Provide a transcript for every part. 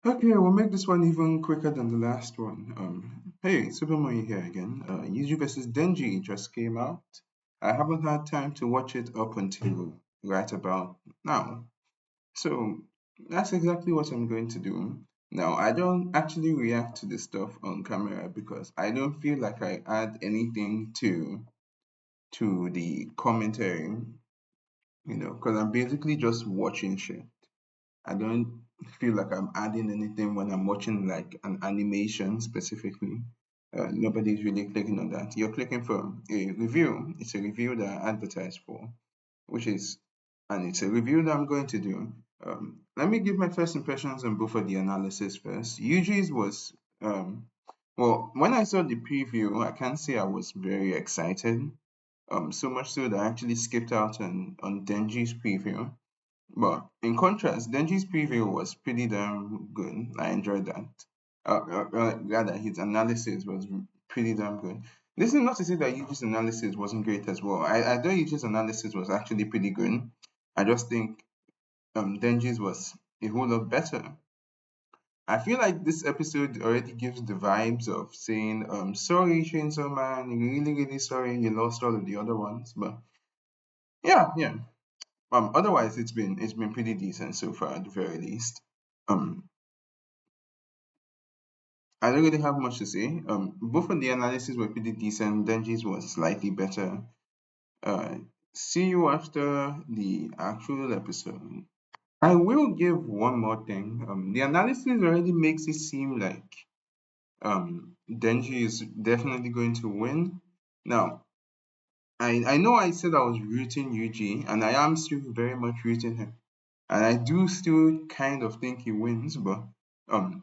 Okay, we'll make this one even quicker than the last one. Hey, Super Mario here again. Yuji versus Denji just came out. I haven't had time to watch it up until right about now. So that's exactly what I'm going to do. Now, I don't actually react to this stuff on camera because I don't feel like I add anything to the commentary, because I'm basically just watching shit. I don't feel like I'm adding anything when I'm watching like an animation specifically. Nobody's really clicking on that. You're clicking for a review. It's a review that I advertised for, which is, and it's a review that I'm going to do. Let me give my first impressions on both of the analysis first. Yuji's was, well, when I saw the preview, I can't say I was very excited. So much so that I actually skipped out on Denji's preview. But in contrast, Denji's preview was pretty damn good. I enjoyed that. Rather, his analysis was pretty damn good. This is not to say that Yuji's analysis wasn't great as well. I thought Yuji's analysis was actually pretty good. I just think Denji's was a whole lot better. I feel like this episode already gives the vibes of saying, sorry, Chainsaw Man, really, really sorry you lost all of the other ones. But yeah, yeah. Otherwise it's been pretty decent so far at the very least. Um, I don't really have much to say. Both of the analysis were pretty decent. Denji's was slightly better. Uh, See you after the actual episode. I will give one more thing. The analysis already makes it seem like Denji is definitely going to win. Now, I know I said I was rooting Yuji, and I am still very much rooting him. And I do still kind of think he wins, but um,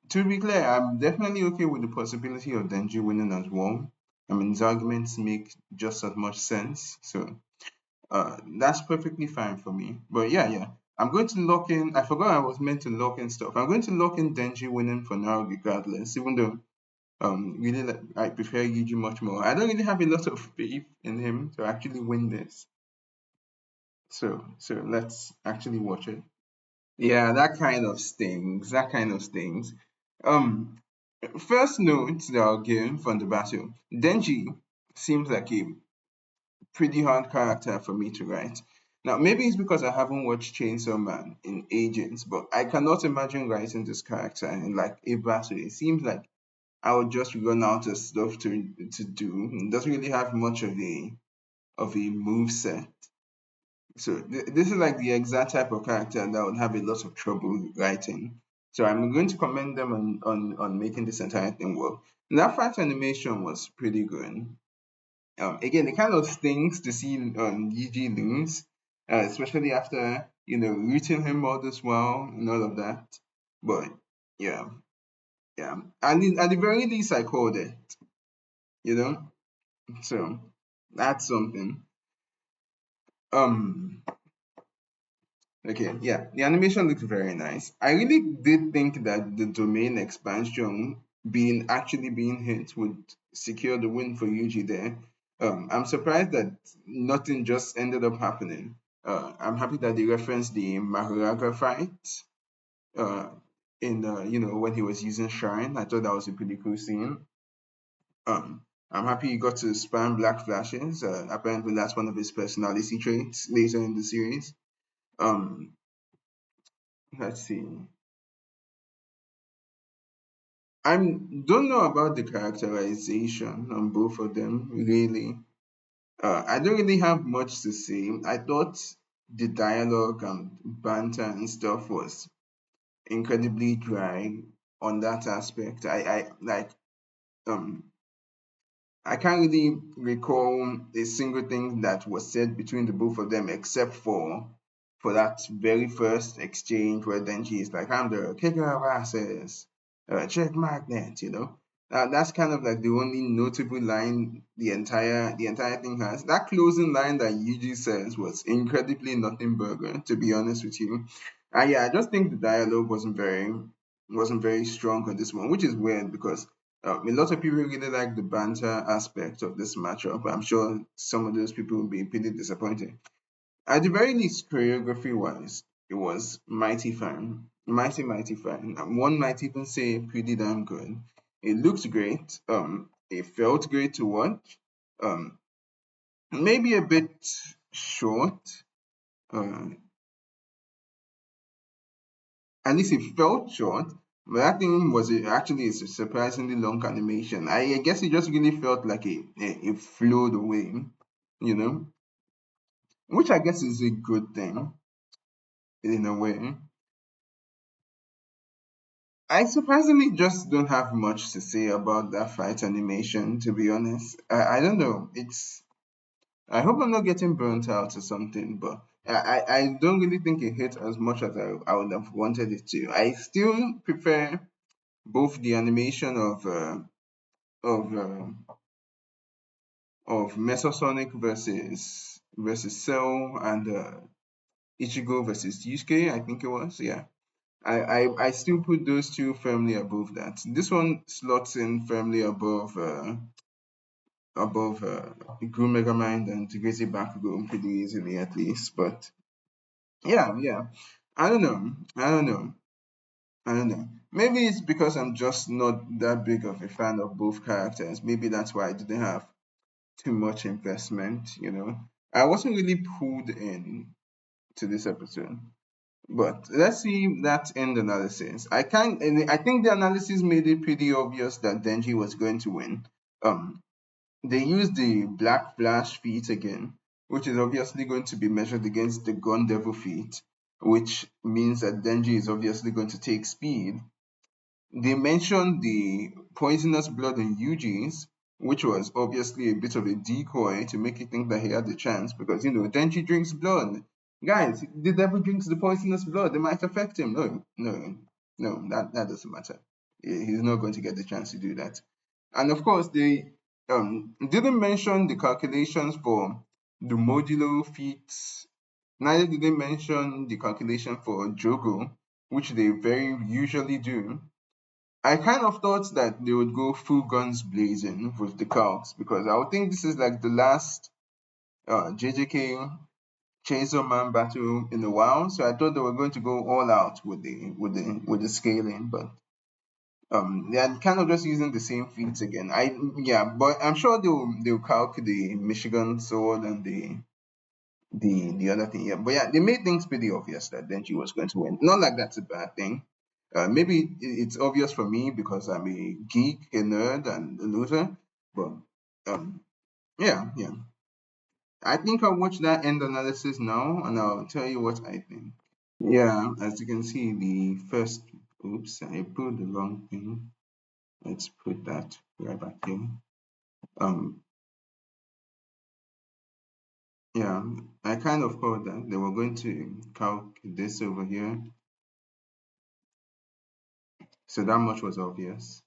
to be clear, I'm definitely okay with the possibility of Denji winning as well. I mean, his arguments make just as much sense, so that's perfectly fine for me. But yeah, yeah, I'm going to lock in. I forgot I was meant to lock in stuff. I'm going to lock in Denji winning for now, regardless. Even though really I prefer Yuji much more. I don't really have a lot of faith in him to actually win this. So let's actually watch it. Yeah, that kind of stings. That kind of stings. Um, First note that I'll give from the battle. Denji seems like a pretty hard character for me to write. Now, maybe it's because I haven't watched Chainsaw Man in ages, but I cannot imagine writing this character in like a battle. It seems like I would just run out of stuff to do. It doesn't really have much of a move set. So this is like the exact type of character that would have a lot of trouble writing. So I'm going to commend them on making this entire thing work. And that fight animation was pretty good. Again, it kind of stings to see Yuji lose, especially after rooting him all this while and all of that. But yeah, yeah. And at the very least, I called it. You know, so that's something. Um, Okay, yeah, the animation looks very nice. I really did think that the domain expansion being hit would secure the win for Yuji there. I'm surprised that nothing just ended up happening. I'm happy that they referenced the Maharaga fight uh, in when he was using Shrine. I thought that was a pretty cool scene. I'm happy he got to spam Black Flashes. Apparently, that's one of his personality traits later in the series. Um, let's see. I don't know about the characterization on both of them, really. I don't really have much to say. I thought the dialogue and banter and stuff was incredibly dry on that aspect. I like um I can't really recall a single thing that was said between the both of them except for that very first exchange where Denji is like, I'm the kicker of asses, check magnet, that's kind of like the only notable line the entire thing has. That closing line that Yuji says was incredibly nothing burger, to be honest with you. And yeah, I just think the dialogue wasn't very strong on this one, which is weird because a lot of people really like the banter aspect of this matchup. I'm sure some of those people will be pretty disappointed. At the very least, choreography wise, it was mighty fine. mighty fine. One might even say pretty damn good. It looked great. It felt great to watch. Um, maybe a bit short. Uh, at least it felt short. But that thing was actually a surprisingly long animation. I guess it just really felt like it flowed away, you know, which I guess is a good thing in a way. I surprisingly just don't have much to say about that fight animation, to be honest. I don't know. I hope I'm not getting burnt out or something, but I don't really think it hit as much as I would have wanted it to. I still prefer both the animation of of Mesosonic versus Cell and Ichigo versus Yusuke, I think it was. Yeah. I still put those two firmly above that. This one slots in firmly above Guru Megamind and Grizzly Bakugo pretty easily at least. But yeah. I don't know. I don't know. I don't know. Maybe it's because I'm just not that big of a fan of both characters. Maybe that's why I didn't have too much investment. I wasn't really pulled in to this episode. But let's see that end analysis. And I think the analysis made it pretty obvious that Denji was going to win. Um, they used the Black Flash feat again, which is obviously going to be measured against the Gun Devil feat, which means that Denji is obviously going to take speed. They mentioned the poisonous blood in Yuji's, which was obviously a bit of a decoy to make you think that he had the chance because, Denji drinks blood. Guys, the devil drinks the poisonous blood. It might affect him. No, that doesn't matter. He's not going to get the chance to do that. And of course, they didn't mention the calculations for the modulo feats. Neither did they mention the calculation for Jogo, which they very usually do. I kind of thought that they would go full guns blazing with the calcs because I would think this is like the last JJK Chainsaw Man battle in a while. So I thought they were going to go all out with the scaling, but they are kind of just using the same feats again. But I'm sure they'll calc the Michigan sword and the other thing. Yeah, but yeah, they made things pretty obvious that Denji was going to win. Not like that's a bad thing. Maybe it's obvious for me because I'm a geek, a nerd, and a loser. But yeah. I think I'll watch that end analysis now, and I'll tell you what I think. Yeah, as you can see, the first. Oops, I put the wrong thing. Let's put that right back here. Um, yeah, I kind of thought that they were going to calc this over here, so that much was obvious.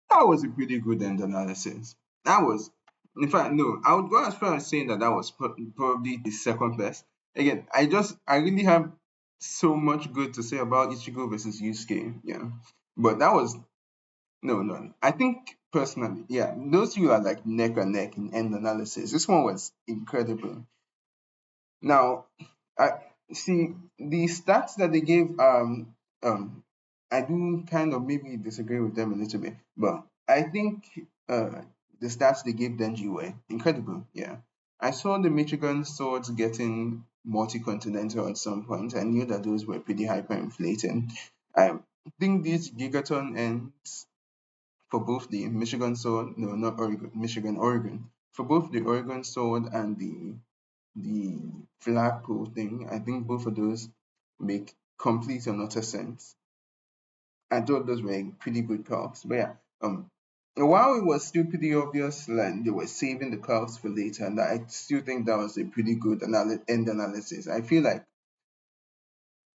That was a pretty good end analysis. That was, in fact, no, I would go as far as saying that that was probably the second best. Again, I really have so much good to say about Ichigo versus Yusuke, yeah. But that was, no. I think personally, yeah, those two are like neck and neck in end analysis. This one was incredible. Now, I see the stats that they gave. Um, I do kind of maybe disagree with them a little bit, but I think the stats they gave Denji were incredible. Yeah, I saw the Michigan swords getting multi-continental at some point. I knew that those were pretty hyperinflated. I think these gigaton ends for both the Michigan sword, no, not Oregon, Michigan, Oregon, for both the Oregon sword and the flagpole thing, I think both of those make complete and utter sense. I thought those were pretty good calcs. But yeah, while it was still pretty obvious, like they were saving the calcs for later, and I still think that was a pretty good end analysis. I feel like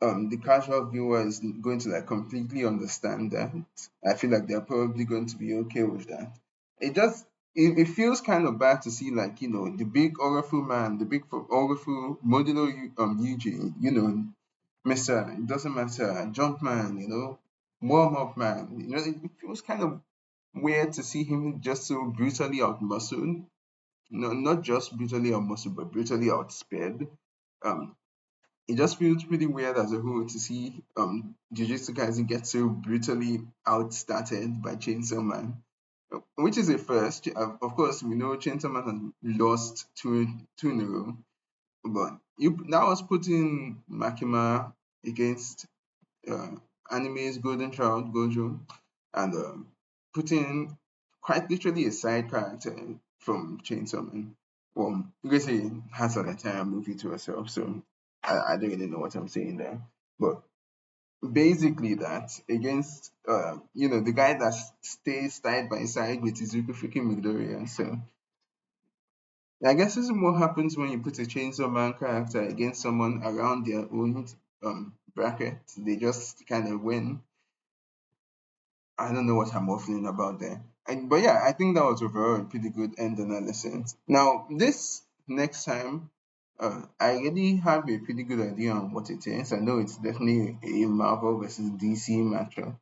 the casual viewer is going to like completely understand that. I feel like they're probably going to be okay with that. It feels kind of bad to see like the big Orafu man, the big Orafu modular Yuji, Mister. It doesn't matter, jump man, warm up man. It feels kind of weird to see him just so brutally outmuscled. No, not just brutally outmuscled, but brutally outsped. Um, it just feels pretty weird as a whole to see Jujutsu Kaisen get so brutally outstarted by Chainsaw Man, which is a first. Of course, we know Chainsaw Man has lost two in a row, but you that was putting Makima against uh, anime's golden child Gojo, and putting quite literally a side character from Chainsaw Man. Well, Gracie has an entire movie to herself, so I don't really know what I'm saying there. But basically, that against the guy that stays side by side with Izuku freaking Midoriya. So I guess this is what happens when you put a Chainsaw Man character against someone around their own bracket. They just kind of win. I don't know what I'm waffling about there. But yeah, I think that was overall a pretty good end analysis. Now, this next time, I already have a pretty good idea on what it is. I know it's definitely a Marvel versus DC matchup.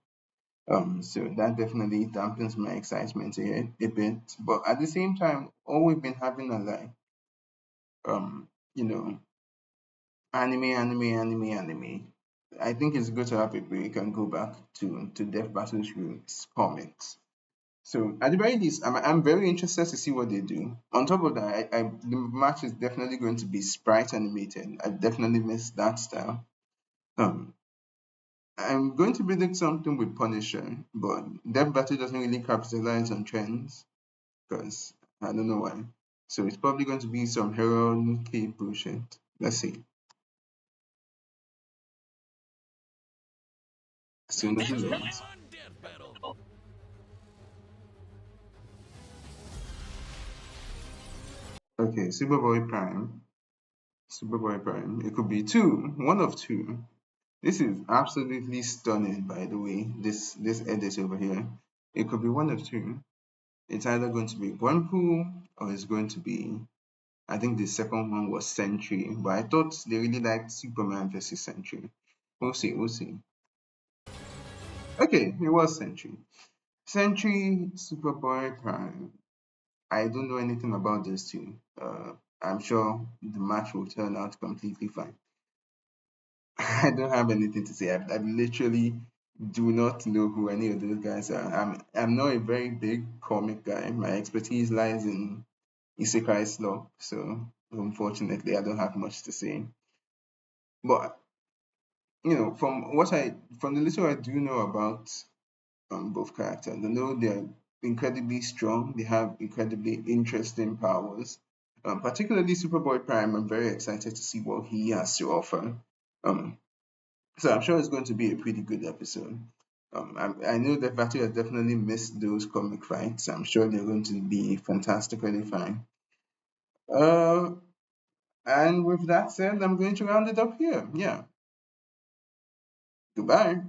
So that definitely dampens my excitement a bit. But at the same time, all we've been having are like, um, you know, anime. I think it's good to have a break and go back to Death Battle's roots comics. So at the very least, I'm very interested to see what they do. On top of that, the match is definitely going to be sprite animated. I definitely miss that style. Um, I'm going to predict something with Punisher, but Death Battle doesn't really capitalize on trends because I don't know why. So it's probably going to be some Herald K bullshit. Let's see. As soon as it loads. Okay, Superboy Prime. Superboy Prime. It could be two, one of two. This is absolutely stunning, by the way. This edit over here. It could be one of two. It's either going to be Gwenpool or it's going to be. I think the second one was Sentry, but I thought they really liked Superman versus Sentry. We'll see. We'll see. Okay, it was Sentry. Sentry, Superboy Prime. I don't know anything about those two. I'm sure the match will turn out completely fine. I don't have anything to say. I literally do not know who any of those guys are. I'm not a very big comic guy. My expertise lies in isekai slop, so unfortunately I don't have much to say. But from the little I do know about both characters, I know they're incredibly strong. They have incredibly interesting powers. Particularly Superboy Prime. I'm very excited to see what he has to offer. Um, So I'm sure it's going to be a pretty good episode. I know that Vatu has definitely missed those comic fights. I'm sure they're going to be fantastically fine. Uh, and with that said, I'm going to round it up here. Yeah. Goodbye.